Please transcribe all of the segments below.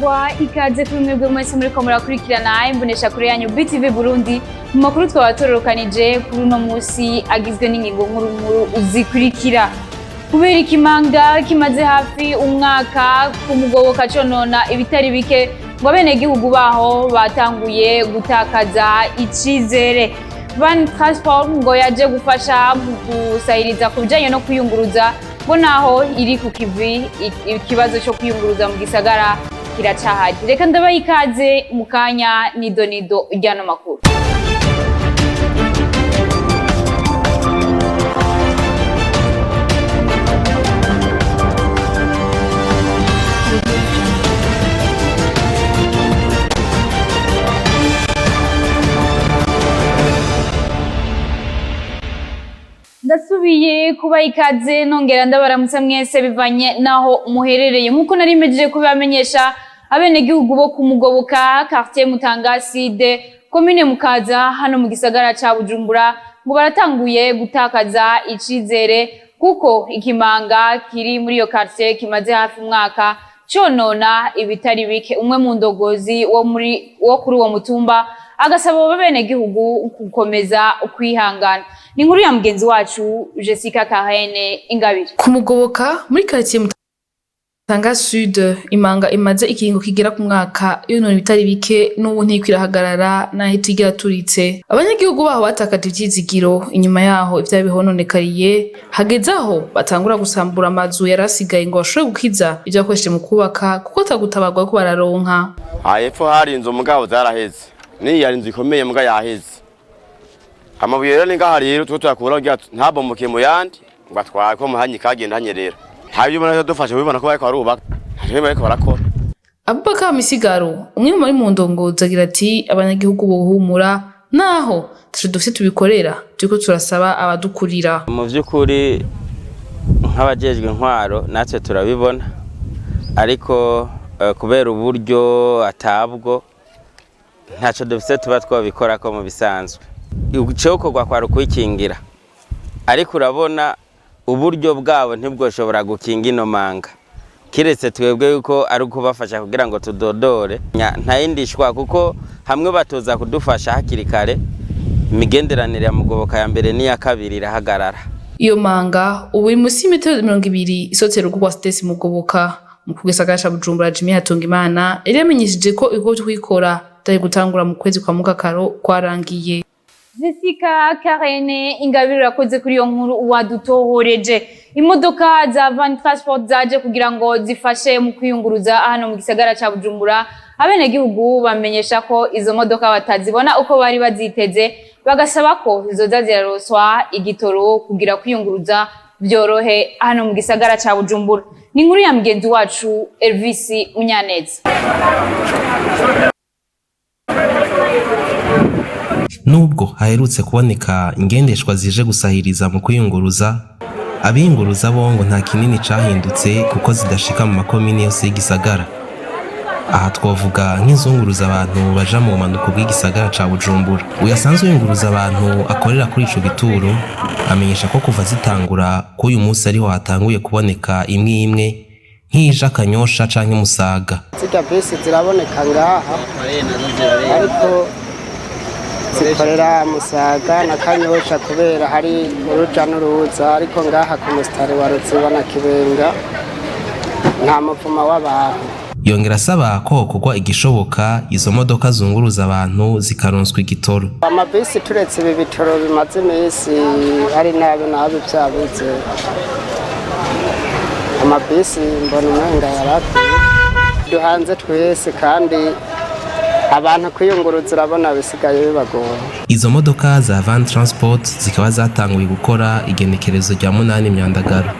sangwa ikaze kuri mwebwe mwese muri ko murakurikirana imbonesha kure yanyu BTV Burundi mu makuru twabatorokanije kuri uno munsi agizwe n'ingingo nkuru zikurikira. Kubera ikimanga kimaze hafi umwaka kumugoboka conona ibitari bike ngo abenegihugu baho batanguye gutakaza icizere. Van Transport ngo yaje gufasha gusahiriza kubijanye no kuyunguruza ngo naho iri ku kivi ikibazo cyo kuyunguruza mu gisagara kiracahari. Reka ndabaye ikaze mu kanya nido ryano makuru. Ndasubiye kuba ikaze nongera ndabaramutsa mwese bivanye naho muherereye nkuko nari mejeje kubamenyesha abenegihugu bo kumugoboka quartier Mutanga Sud commune Mukaza hano mu gisagara ca Bujumbura ngo baratanguye gutakaza icizere kuko ikimanga kiri muri yo quartier kimaze hafi umwaka conona ibitari bike. Umwe mu ndogozi wo kuri uwo mutumba agasaba abenegihugu gukomeza kwihangana. Ni inkuru ya mugenzi wacu Jessica Kahene Ingabire. Kumugoboka muri quartier Mutanga Sud imanga imaze ikingo kigera ku mwaka yonona bitari bike n'ubu ntikwirahagarara naho itigira turitse. Abanyagihugu baho batakaje ivyizigiro inyuma yaho ivya bihononekariye hagezaho batangura gusambura amazu yarasigaye ngo bashobore gukiza ivyo bakoresheje mu kubaka kuko tagutabarwa ko bararonka. Hepfo hari inzu mugabo zaraheze. Ni yari inzu ikomeye muga yaheze. Amabuye rero ninga rero tuko tuyakura kugira ntabomuke mu yandi ngo atwaye ko muhanyi kagenda hanyerera. Habyo ubona dufashe ubibona ko bariko barubaka. Ntabwo bariko barakora. Abubaka Misigaro umwe muri mu ndongozi agira ati abanyagihugu bohumura naho dufite tubikorera turiko turasaba abadukurira. Mu vy'ukuri nk'abajejwe intwaro natwe turabibona ariko kubera uburyo atabwo ntaco dufite tuba twabikora ko mu bisanzwe. Icokorwa kwa rukwikingira ariko urabona uburyo bwabo ntibwoshobora gukinga ino manga kiretse twebwe yuko ari ukubafasha kugira ngo tudodore ntayindishwa kuko hamwe batoza kudufasha hakiri kare imigenderanire ya mugoboka ya mbere n'iya kabiri irahagarara. Iyo manga ubu iri musi metero 200 isotero kwa Stesi mugoboka mu kugisagara ca Bujumbura. Jimmy Hatungimana yari yamenyesheje ko ibikorwa byo kwikora tari gutangura mu kwezi kwa mukakaro kwarangiye. Jessica Kahene Ingabire urakoze kuri iyo nkuru wadutohoreje. Imodoka za Van Transport zaje kugira ngo zifashe mu kwiyunguruza hano mu gisagara ca Bujumbura. Abenegihugu bamenyesha ko izo modoka batazibona uko bari baziteze bagasaba ko zizoza ziraroswa igitoro kugira kwiyunguruza byorohe hano mu gisagara ca Bujumbura. Ni inkuru ya mugenzi wacu Elvis Unyaneza. Nubwo haherutse kuboneka ingendeshwa zije gusahiriza mu kwiyunguruza, abiyunguruza bongo nta kinini cahindutse kuko zidashika mu makomine yose y'igisagara. Aha twavuga nk'izunguruza abantu baja mu manuko bw'igisagara ca Bujumbura. Uyasanzwe yunguruza abantu akorera kuri ico gituro amenyesha ko kuva zitangura ko uyu munsi ariho hatanguye kuboneka imwe nk'ija Kanyosha canke Musaga. Zita bisi ziraboneka ngaha ariko zikorera Musaga na Kanyosha kubera hari uruja n'uruza ariko ngaha ku mustari waruzibona Kibenga nta mupfuma w'abantu. Yongera asaba ko kugwa igishoboka izo modoka zunguruza abantu zikaronswa igitoro. Amabisi turetse ibi bitoro bimaze imisi hari nabi byabuze. Amabisi mbona umenga yarakwiye duhanze twese kandi abantu kwiyunguruza urabona bisigaye bibagora. Izo modoka za Van Transport zikaba zatanguye gukora igenekerezo rya 8 Myandagaro.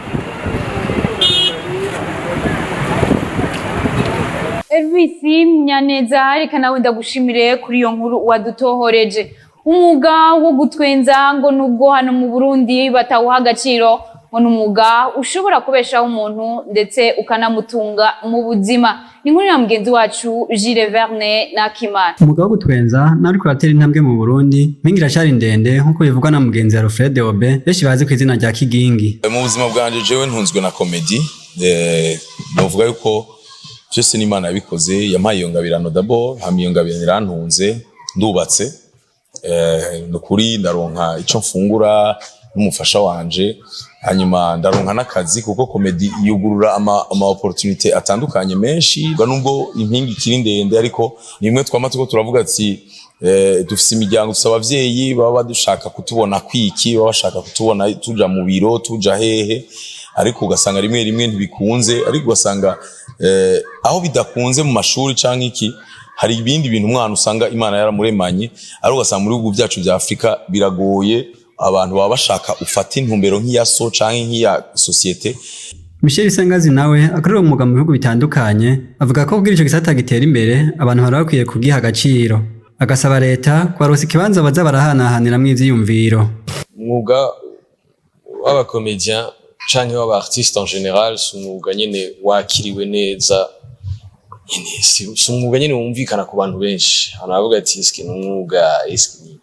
Elvis Mnyaneza reka nawe ndagushimire kuri iyo nkuru wadutohoreje. Umwuga wo gutwenza ngo nubwo hano mu Burundi batawuha agaciro ngo n'umwuga ushobora kubeshaho umuntu ndetse ukanamutunga mu buzima. Ni inkuru ya mugenzi wacu Gilles Verne na Kimana. Umwuga wo gutwenza nawe uriko uratera intambwe mu Burundi mpingira cyari ndende nkuko bivugwa na mugenzi Alfred Obe benshi bazi ku izina rya Kigingi. Mu buzima bwanje jewe ntunzwe na comedy novuga yuko byose n'Imana yabikoze, yampaye iyo ngabirano d'abord, hama iyo ngabirano irantunze, ndubatse, nukuri ndaronka ico mfungura n'umufasha wanje, hanyuma ndaronka n'akazi kuko comedy yugurura ama opportunité atandukanye menshi, nubwo impingi ikiri ndende ariko nimwe twama tuko turavuga ati dufise imiryango, dufise abavyeyi baba badushaka kutubona kwiki, baba bashaka kutubona tuja mu biro, tuja hehe, ariko ugasanga rimwe rimwe ntibikunze, ariko ugasanga aho bidakunze mu mashuri canke iki, hari ibindi bintu umwana usanga Imana yaramuremanye, ariko ugasanga muri bihugu byacu bya Afrika biragoye, abantu baba bashaka ufata intumbero nk'iya so canke nk'iya societe. Michel Sengazi nawe akorera umwuga mu bihugu bitandukanye, avuga ko kugira ico gisata gitera imbere abantu bari bakwiye kugiha agaciro, agasaba leta kwaronsa ikibanza baza barahanahanira ivyiyumviro. Umwuga w'abakomedian canke w'abaartiste en general si umwuga nyene wakiriwe neza, si umwuga nyene wumvikana ku bantu benshi. Anavuga ati iski n'umwuga, iski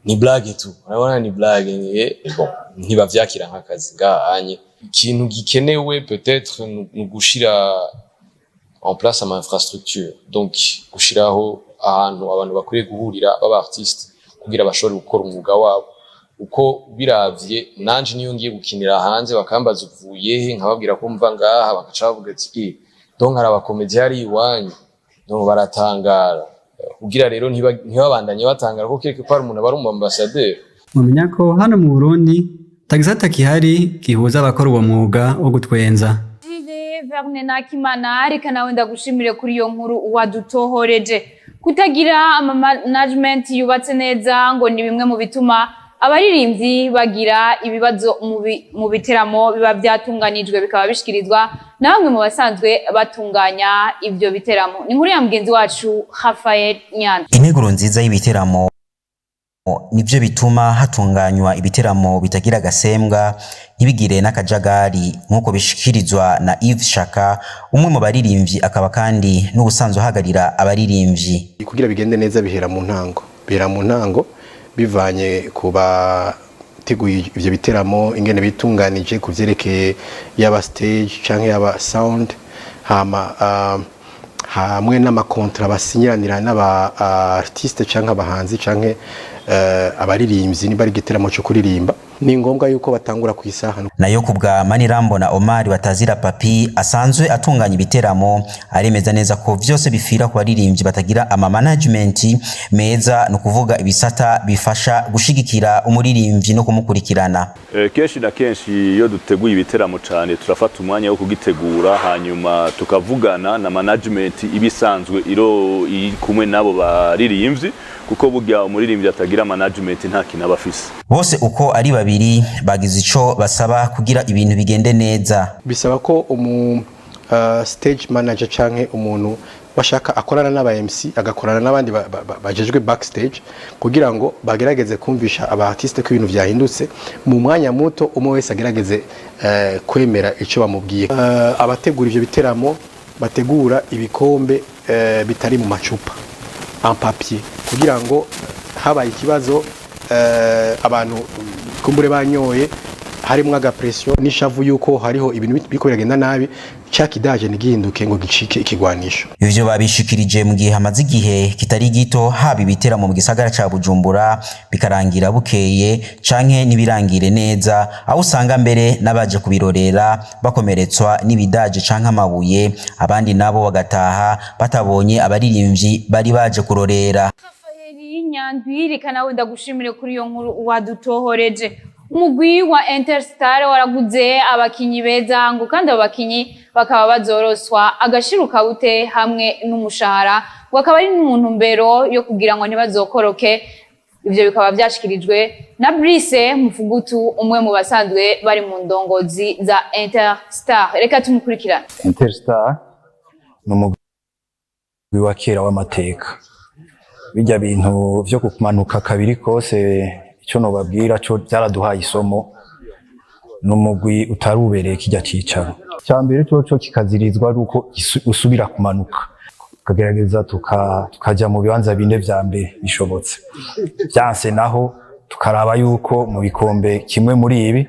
ni blague tu, urabona ni blague, bon ntibavyakira nk'akazi ngahanye. Ikintu gikenewe peut-être ni gushira en place ama infrastructure, donc gushiraho ahantu abantu bakwiye guhurira baba artiste kugira bashobore gukora umwuga wabo. Uko biravye nanje niyo ngiye gukinira hanze bakambaza uvuye nkababwira ko mva ngaha, bakaca bavuga ati donc hari abakomedi hari iwanyu, donc baratangara. Kugira rero ntibabandanye batangara ko keke ko ari umuntu bari mu ambassadeur. Mumenya ko hano mu Burundi tagisata kihari gihuza abakora uwo mwuga wo gutwenza. Verne Nakimana, reka nawe ndagushimire kuri iyo nkuru wadutohoreje. Kutagira ama management yubatse neza ngo ni bimwe mu bituma abaririmbyi bagira ibibazo mu biteramo biba byatunganijwe bikaba bishikirizwa na bamwe mu basanzwe batunganya ibyo biteramo. Ni nkuru ya mugenzi wacu Rafael Nyanda. Integuro nziza y'ibiteramo nivyo bituma hatunganywa ibiteramo bitagira agasembwa ntibigire n'akajagari nk'uko bishikirizwa na Yves Shaka, umwe mu baririmbyi akaba kandi n'ubusanzwe hagarira abaririmbyi. Kugira bigende neza bihera mu ntango bivanye kuba teguye ivyo biteramo ingene bitunganije kuvyerekeye yaba stage canke yaba sound, hama hamwe n'amakontra basinyiranira n'aba artiste canke abahanzi canke abaririmbyi ni bari giteramo cyo kuririmba, ni ngombwa yuko batangura ku isaha. Nayo kubwa Manirambona Omar batazira papi asanzwe atunganya ibiteramo aremeza neza ko vyose bifira ku baririmbyi batagira ama management meza, no kuvuga ibisata bifasha gushigikira umuririmbyi no kumukurikirana. Kenshi na kenshi iyo duteguye ibiteramo cyane turafata umwanya wo kugitegura, hanyuma tukavugana na management ibisanzwe iri kumwe nabo baririmbyi, kuko burya umuririmbyi atagira management nta kintu abafise. Bose uko ari babiri bagize ico basaba kugira ibintu bigende neza. Bisaba ko stage manager canke umuntu bashaka akorana n'aba MC agakorana n'abandi bajejwe backstage kugira ngo bagerageze kumvisha aba artiste ko ibintu vyahindutse mu mwanya muto, umwe wese agerageze kwemera ico bamubwiye. Abategura ivyo biteramo bategura ibikombe bitari mu macupa en papier kugira ngo habaye ikibazo abantu kumbure banyoye harimo agapression n'ishavu yuko hariho ibintu biko biragenda nabi cakidaje nigihinduke ngo gicike ikigwanisho. Ivyo babishikirije mu gihe hamaze igihe kitari gito haba ibiteramo mu gisagara ca Bujumbura bikarangira bukeye canke nibirangire neza, aho usanga mbere nabaje kubirorera bakomeretswa n'ibidaje canke amabuye, abandi nabo bagataha batabonye abaririmbyi bari baje kurorera. Nyandwi, reka nawe ndagushimire kuri iyo nkuru wadutohoreje. Umugwi wa Interstar waraguze abakinyi beza ngo kandi abakinyi bakaba bazoroswa agashiruka bute hamwe n'umushahara, ngo akaba ari n'umuntu mbero yo kugira ngo ntibazokoroke. Ivyo bikaba byashikirijwe na Brice Mufugutu, umwe mu basanzwe bari mu ndongozi za Interstar. Reka tumukurikirane. Interstar ni umugwi wa kera w'amateka. Bijya bintu vyo kumanuka kabiri kose icyo nobabwira cyo byaraduhaye isomo, n'umugwi utarubereye kijya cicaro cyambere cyo kikazirizwa ruko usubira kumanuka tukagerageza tukaja mu bibanza bine vya mbere bishobotse, byanse naho tukaraba yuko mu bikombe kimwe muri ibi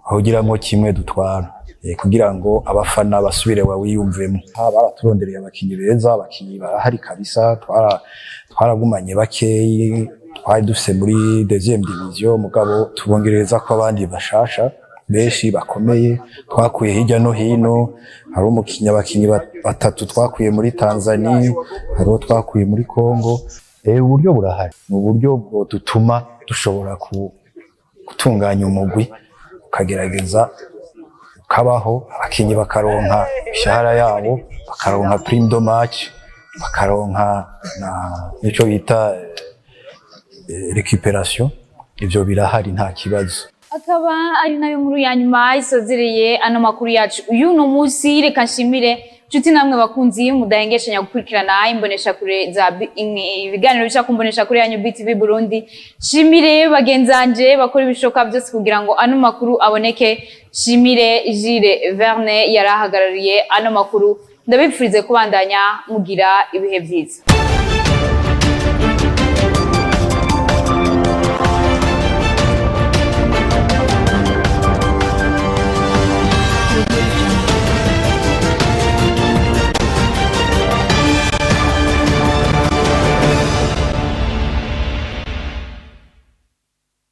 ahogiramo kimwe dutwara. kugira ngo abafana basubire wiyumvemo. Baraturondereye abakinyi beza, abakinyi barahari kabisa, twaragumanye bakeyi, twari dufise muri deuxième division mugabo tubongereza ko abandi bashasha benshi bakomeye twakuye hirya no hino. Hari abakinyi batatu twakuye muri Tanzania, hari twakuye muri Congo. Uburyo burahari, ni uburyo bwotuma dushobora gutunganya umugwi ukagerageza ukabaho, abakinyi bakaronka imishahara yabo, bakaronka prime de match, bakaronka nico bita recuperation. Ivyo birahari nta kibazo. Akaba ari nayo nkuru ya nyuma isozereye ano makuru yacu uyu no musi. Reka nshimire nshuti namwe bakunzi mudahengeshanya gukurikirana imbonesha kure za ibiganiro bica kumbonesha kure yanyu BTV Burundi. Shimire bagenzanje bakora ibishoka byose kugira ngo ano makuru aboneke. Shimire Gilles Verne yarahagarariye ano makuru. Ndabipfurize kubandanya mugira ibihe byiza.